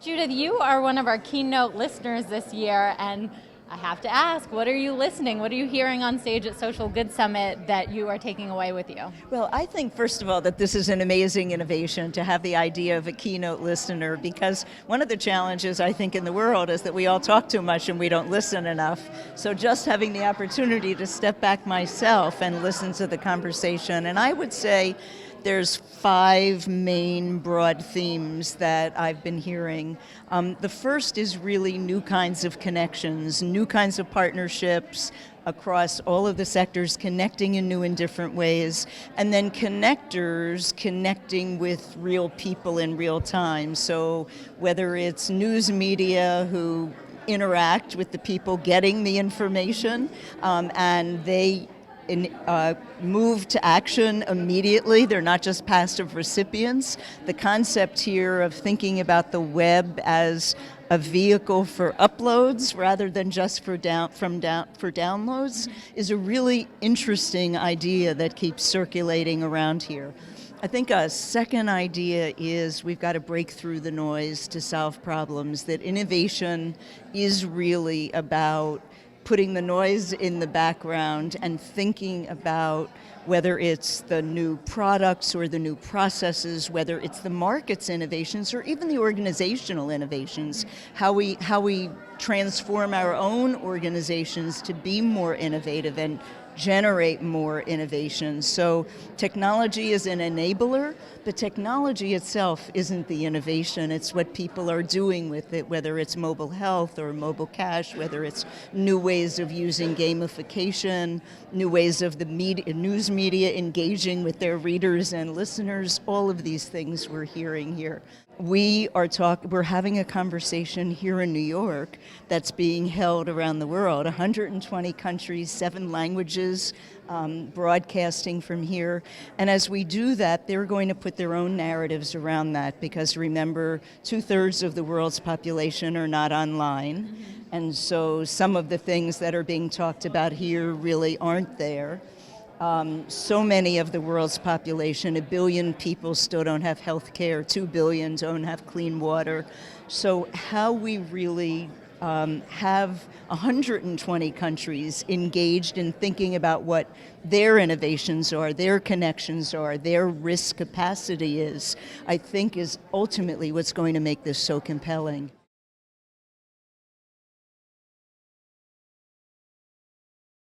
Judith, you are one of our keynote listeners this year, and I have to ask, what are you listening? What are you hearing on stage at Social Good Summit that you are taking away with you? Well, I think, first of all, that this is an amazing innovation to have the idea of a keynote listener, because one of the challenges, I think, in the world is that we all talk too much and we don't listen enough. So just having the opportunity to step back myself and listen to the conversation, and I would say there's 5 main broad themes that I've been hearing. The first is really new kinds of connections, new kinds of partnerships across all of the sectors, connecting in new and different ways, and then connectors connecting with real people in real time. So whether it's news media who interact with the people getting the information, and they move to action immediately. They're not just passive recipients. The concept here of thinking about the web as a vehicle for uploads rather than just for downloads is a really interesting idea that keeps circulating around here. I think a second idea is we've got to break through the noise to solve problems, that innovation is really about putting the noise in the background and thinking about whether it's the new products or the new processes, whether it's the market's innovations or even the organizational innovations, how we transform our own organizations to be more innovative and generate more innovation. So technology is an enabler. The technology itself isn't the innovation. It's what people are doing with it, whether it's mobile health or mobile cash, whether it's new ways of using gamification, new ways of the news media engaging with their readers and listeners. All of these things we're hearing here. We're having a conversation here in New York that's being held around the world, 120 countries, 7 languages, broadcasting from here. And as we do that, they're going to put their own narratives around that, because remember, 2/3 of the world's population are not online. And so some of the things that are being talked about here really aren't there. So many of the world's population, 1 billion people still don't have health care, 2 billion don't have clean water. So how we really have 120 countries engaged in thinking about what their innovations are, their connections are, their risk capacity is, I think is ultimately what's going to make this so compelling.